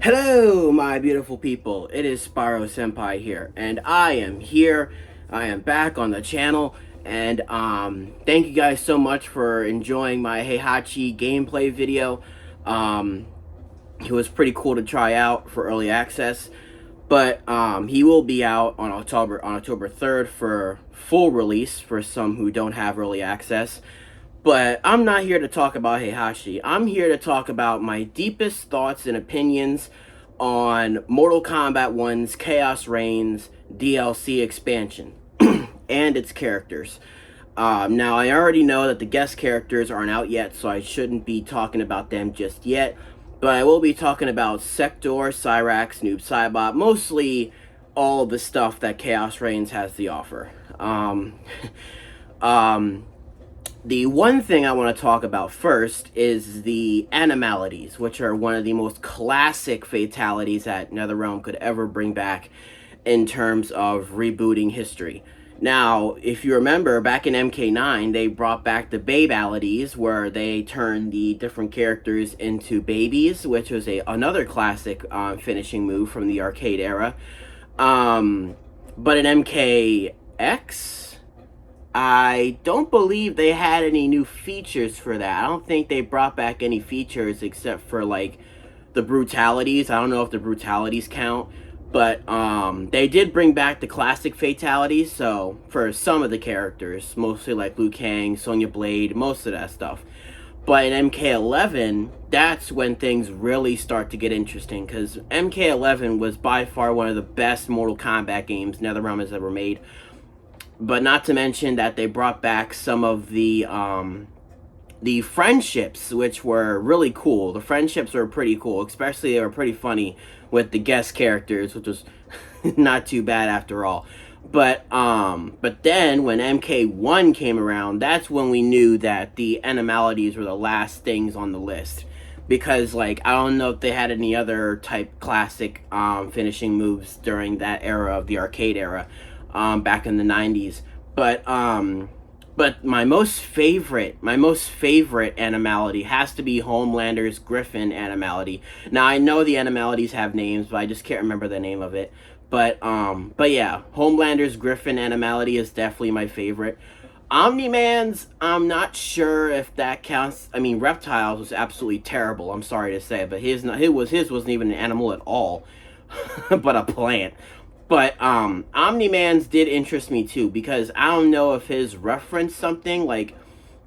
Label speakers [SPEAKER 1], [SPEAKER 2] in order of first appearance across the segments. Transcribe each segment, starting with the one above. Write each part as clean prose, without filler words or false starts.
[SPEAKER 1] Hello, my beautiful people. It is Spyro Senpai here, and I am here. I am back on the channel, and thank you guys so much for enjoying my Heihachi gameplay video. Um, it was pretty cool to try out for early access, but he will be out on October 3rd for full release for some who don't have early access. But I'm not here to talk about Heihachi. I'm here to talk about my deepest thoughts and opinions on Mortal Kombat 1's Chaos Reigns DLC expansion and its characters. Now, I already know that the guest characters aren't out yet, so I shouldn't be talking about them just yet. But I will be talking about Sector, Cyrax, Noob Saibot, mostly all of the stuff that Chaos Reigns has to offer. The one thing I want to talk about first is the animalities, which are one of the most classic fatalities that NetherRealm could ever bring back in terms of rebooting history. Now, if you remember, back in MK9, they brought back the babalities, where they turned the different characters into babies, which was another classic finishing move from the arcade era. But in MKX, I don't believe they had any new features for that. I don't think they brought back any features except for like the brutalities. I don't know if the brutalities count, but they did bring back the classic fatalities. So for some of the characters, mostly like Liu Kang, Sonya Blade, most of that stuff. But in MK11, that's when things really start to get interesting, because MK11 was by far one of the best Mortal Kombat games NetherRealm has ever made. But not to mention that they brought back some of the friendships, which were really cool. The friendships were pretty cool, especially they were pretty funny with the guest characters, which was not too bad after all. But then when MK1 came around, that's when we knew that the animalities were the last things on the list. Because, like, I don't know if they had any other type classic finishing moves during that era of the arcade era. Back in the 90s, but my most favorite animality has to be Homelander's Griffin animality. Now, I know the animalities have names, but I just can't remember the name of it. But yeah, Homelander's Griffin animality is definitely my favorite. Omni-Man's, I'm not sure if that counts. I mean, Reptiles was absolutely terrible, I'm sorry to say, but his wasn't even an animal at all, but a plant. But Omni-Man's did interest me too, because I don't know if his referenced something, like,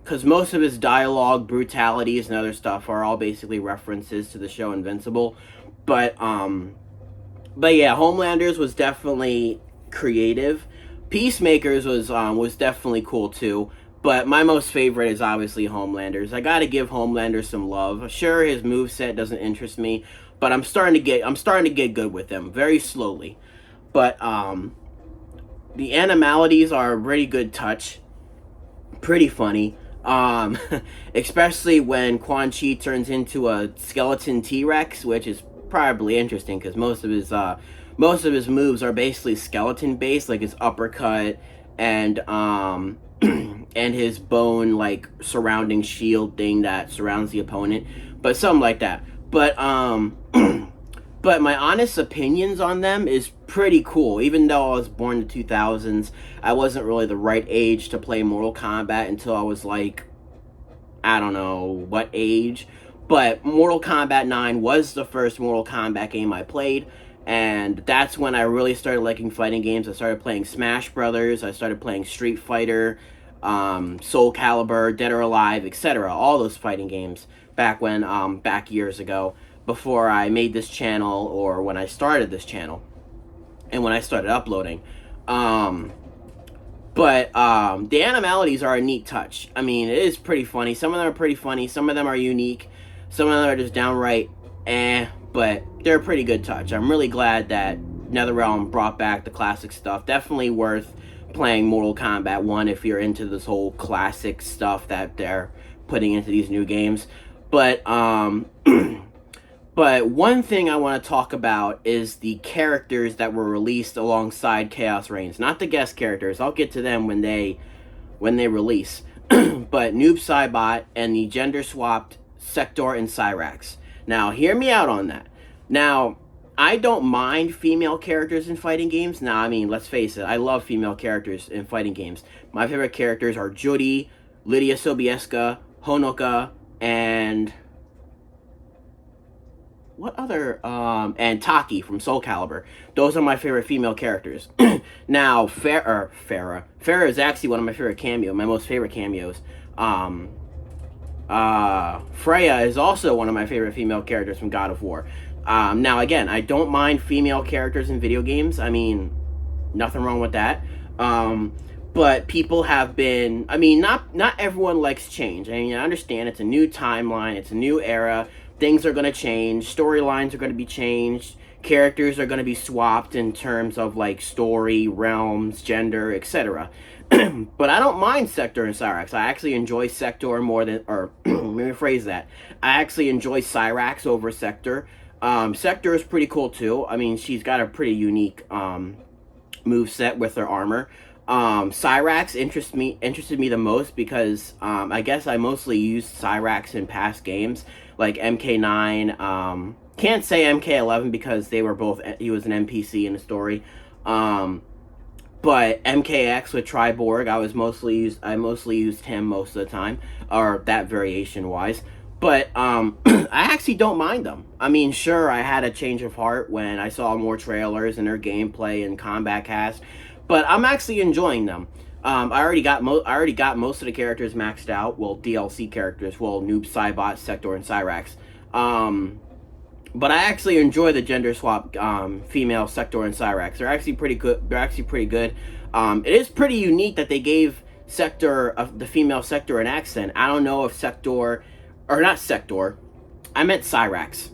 [SPEAKER 1] because most of his dialogue, brutalities, and other stuff are all basically references to the show Invincible. But yeah, Homelander's was definitely creative. Peacemaker's was definitely cool too. But my most favorite is obviously Homelander's. I gotta give Homelander some love. Sure, his moveset doesn't interest me, but I'm starting to get good with him very slowly. But the animalities are a pretty good touch, pretty funny. Especially when Quan Chi turns into a skeleton T-Rex, which is probably interesting because most of his moves are basically skeleton based, like his uppercut and and his bone like surrounding shield thing that surrounds the opponent, but something like that. But But my honest opinions on them is pretty cool. Even though I was born in the 2000s, I wasn't really the right age to play Mortal Kombat until I was like, I don't know what age. But Mortal Kombat 9 was the first Mortal Kombat game I played. And that's when I really started liking fighting games. I started playing Smash Brothers. I started playing Street Fighter, Soul Calibur, Dead or Alive, etc. All those fighting games back years ago, before I made this channel, or when I started this channel and when I started uploading. But the animalities are a neat touch. I mean, it is pretty funny. Some of them are pretty funny. Some of them are unique. Some of them are just downright but they're a pretty good touch. I'm really glad that NetherRealm brought back the classic stuff. Definitely worth playing Mortal Kombat 1 if you're into this whole classic stuff that they're putting into these new games. But But one thing I want to talk about is the characters that were released alongside Chaos Reigns. Not the guest characters. I'll get to them when they release. But Noob Saibot and the gender-swapped Sector and Cyrax. Now, hear me out on that. Now, I don't mind female characters in fighting games. Now, I mean, let's face it, I love female characters in fighting games. My favorite characters are Judy, Lydia Sobieska, Honoka, and what other and Taki from Soul Calibur. Those are my favorite female characters. Now, Farah is actually one of my favorite my most favorite cameos. Freya is also one of my favorite female characters from God of War. Now, again, I don't mind female characters in video games. I mean, nothing wrong with that. But people have been, I mean, not everyone likes change. I mean, I understand it's a new timeline, it's a new era. Things are going to change. Storylines are going to be changed. Characters are going to be swapped in terms of like story, realms, gender, etc. But I don't mind Sector and Cyrax. I actually enjoy Sector more than, or let me rephrase that. I actually enjoy Cyrax over Sector. Sector is pretty cool too. I mean, she's got a pretty unique move set with her armor. Cyrax interested me the most because I guess I mostly used Cyrax in past games like MK9. Can't say MK11 because he was an NPC in the story. But MKX with Triborg, I mostly used him most of the time, or that variation wise. But I actually don't mind them. I mean, sure, I had a change of heart when I saw more trailers and their gameplay and combat cast, but I'm actually enjoying them. I already got most of the characters maxed out. Well, DLC characters. Well, Noob, Saibot, Sector, and Cyrax. But I actually enjoy the gender swap female Sector and Cyrax. They're actually pretty good. It is pretty unique that they gave the female Sector an accent. I don't know if Sector, or not Sector, I meant Cyrax.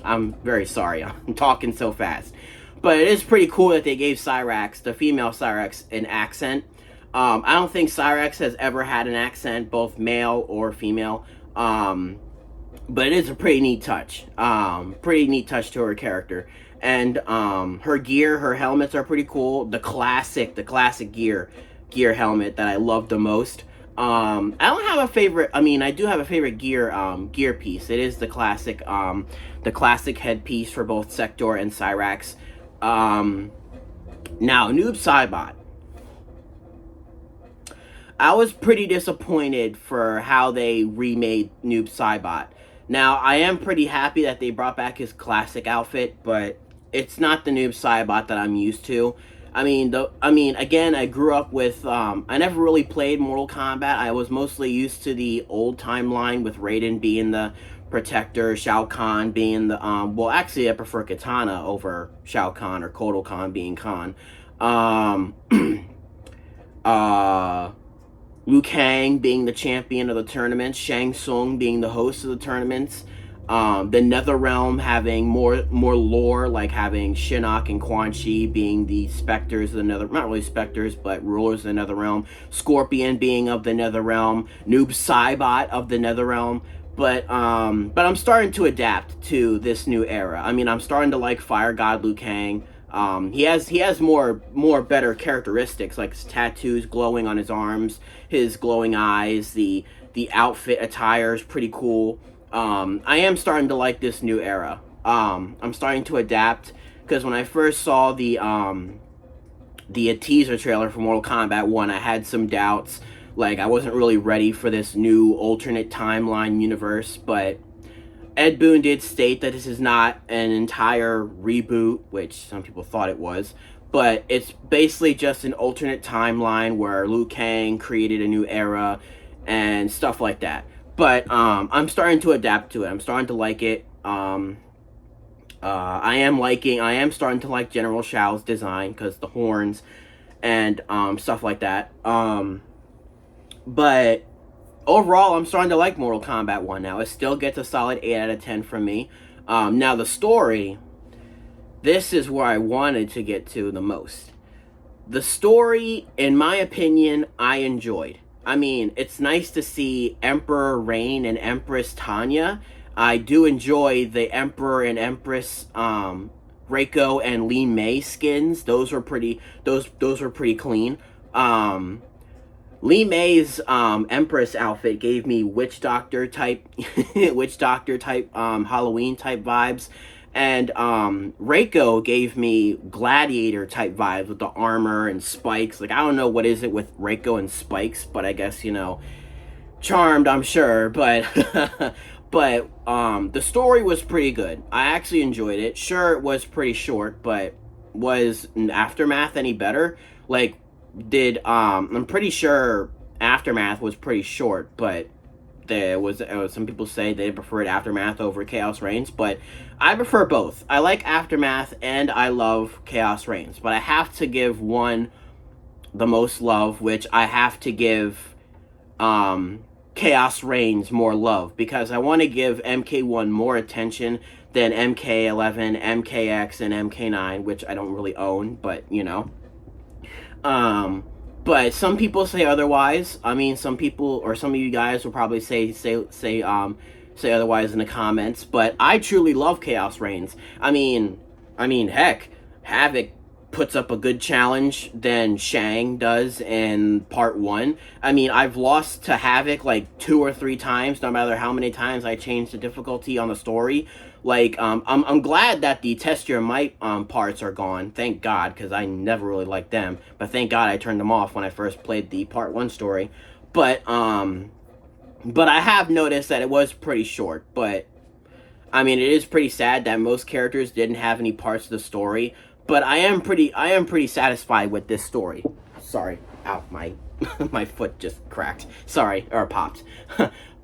[SPEAKER 1] I'm very sorry. I'm talking so fast. But it is pretty cool that they gave Cyrax, the female Cyrax, an accent. I don't think Cyrax has ever had an accent, both male or female. But it is a pretty neat touch. Pretty neat touch to her character. And her gear, her helmets are pretty cool. The classic gear helmet that I love the most. I don't have a favorite. I mean, I do have a favorite gear piece. It is the classic headpiece for both Sector and Cyrax. Now, Noob Saibot. I was pretty disappointed for how they remade Noob Saibot. Now, I am pretty happy that they brought back his classic outfit, but it's not the Noob Saibot that I'm used to. I mean, again, I grew up with, I never really played Mortal Kombat. I was mostly used to the old timeline with Raiden being the protector, Shao Kahn being the, well, actually, I prefer Katana over Shao Kahn, or Kotal Kahn being Kahn. Liu Kang being the champion of the tournament, Shang Tsung being the host of the tournaments, the Netherrealm having more lore, like having Shinnok and Quan Chi being the specters of the Nether, not really specters, but rulers of the Netherrealm, Scorpion being of the Netherrealm, Noob Saibot of the Netherrealm. But I'm starting to adapt to this new era. I mean, I'm starting to like Fire God Liu Kang. He has more better characteristics, like his tattoos glowing on his arms, his glowing eyes, the outfit attire is pretty cool. I am starting to like this new era. I'm starting to adapt, because when I first saw the teaser trailer for Mortal Kombat 1, I had some doubts. Like, I wasn't really ready for this new alternate timeline universe, but Ed Boon did state that this is not an entire reboot, which some people thought it was, but it's basically just an alternate timeline where Liu Kang created a new era and stuff like that. But I'm starting to adapt to it. I'm starting to like it. I am starting to like General Shao's design, because the horns and stuff like that. But overall, I'm starting to like Mortal Kombat 1 now. It still gets a solid 8 out of 10 from me. Now, the story, this is where I wanted to get to the most. The story, in my opinion, I enjoyed. I mean, it's nice to see Emperor Rain and Empress Tanya. I do enjoy the Emperor and Empress Reiko and Li Mei skins. Those were pretty clean. Li Mei's Empress outfit gave me witch doctor type Halloween type vibes, And Reiko gave me gladiator type vibes with the armor and spikes. Like, I don't know what is it with Reiko and spikes, but I guess, you know, charmed, I'm sure. But but the story was pretty good. I actually enjoyed it. Sure, it was pretty short, but was Aftermath any better? Like, did I'm pretty sure Aftermath was pretty short, but there was some people say they preferred Aftermath over Chaos Reigns, but I prefer both. I like Aftermath and I love Chaos Reigns, but I have to give one the most love, which I have to give Chaos Reigns more love, because I want to give MK1 more attention than MK11, MKX, and MK9, which I don't really own, but you know. But some people say otherwise. I mean, some people, or some of you guys will probably say otherwise in the comments. But I truly love Chaos Reigns. I mean, heck, Havoc puts up a good challenge than Shang does in part 1. I mean, I've lost to Havoc like 2 or 3 times, no matter how many times I change the difficulty on the story. Like, I'm glad that the test your might parts are gone. Thank God, because I never really liked them. But thank God I turned them off when I first played the part 1 story. But I have noticed that it was pretty short. But I mean, it is pretty sad that most characters didn't have any parts of the story. But I am pretty satisfied with this story. Sorry, ow, my my foot just cracked. Sorry, or popped.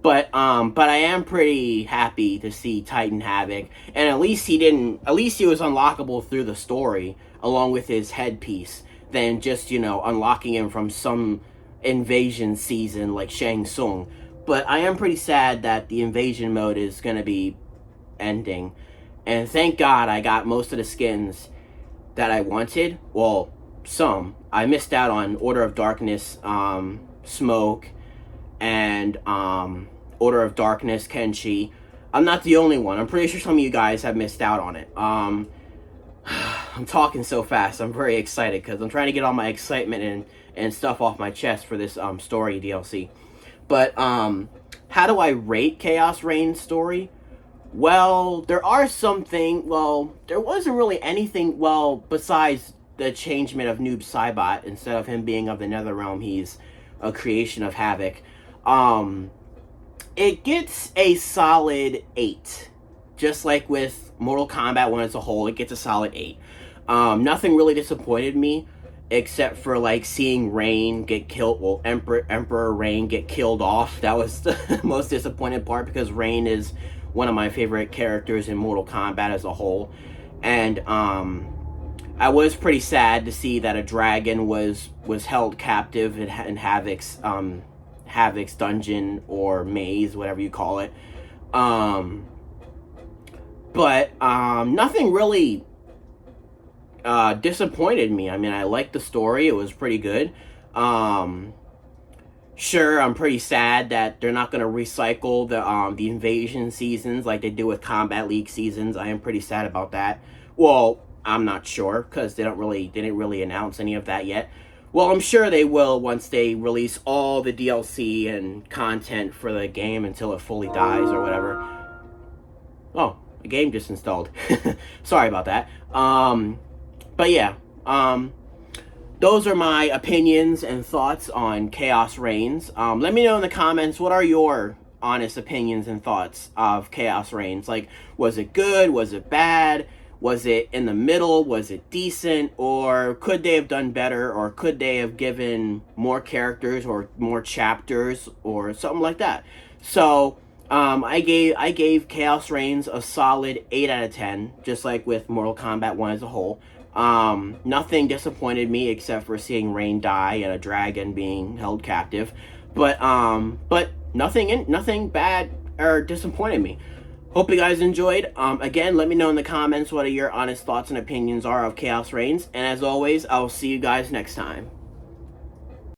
[SPEAKER 1] But I am pretty happy to see Titan Havoc, and at least he was unlockable through the story along with his headpiece, than just, you know, unlocking him from some invasion season like Shang Tsung. But I am pretty sad that the invasion mode is gonna be ending, and thank God I got most of the skins that I wanted. Well, some. I missed out on Order of Darkness, Smoke, and Order of Darkness, Kenshi. I'm not the only one. I'm pretty sure some of you guys have missed out on it. I'm talking so fast. I'm very excited because I'm trying to get all my excitement and stuff off my chest for this story DLC. But how do I rate Chaos Reigns' story? Well, there wasn't really anything, besides the changement of Noob Saibot. Instead of him being of the Netherrealm, he's a creation of Havoc. It gets a solid 8. Just like with Mortal Kombat 1 as a whole, it gets a solid 8. Nothing really disappointed me, except for, like, seeing Rain get killed. Well, Emperor Rain get killed off. That was the most disappointing part, because Rain is one of my favorite characters in Mortal Kombat as a whole. And I was pretty sad to see that a dragon was held captive in Havoc's dungeon or maze, whatever you call it. But nothing really disappointed me. I mean, I liked the story. It was pretty good. Sure, I'm pretty sad that they're not going to recycle the invasion seasons like they do with Combat League seasons. I am pretty sad about that. Well, I'm not sure, because they didn't really announce any of that yet. Well, I'm sure they will once they release all the DLC and content for the game until it fully dies or whatever. Oh, the game just installed. Sorry about that. But yeah, those are my opinions and thoughts on Chaos Reigns. Let me know in the comments, what are your honest opinions and thoughts of Chaos Reigns? Like, was it good? Was it bad? Was it in the middle? Was it decent? Or could they have done better? Or could they have given more characters or more chapters or something like that? So I gave Chaos Reigns a solid 8 out of 10, just like with Mortal Kombat 1 as a whole. Nothing disappointed me except for seeing Rain die and a dragon being held captive. But nothing bad or disappointed me. Hope you guys enjoyed. Again, let me know in the comments what your honest thoughts and opinions are of Chaos Reigns. And as always, I'll see you guys next time.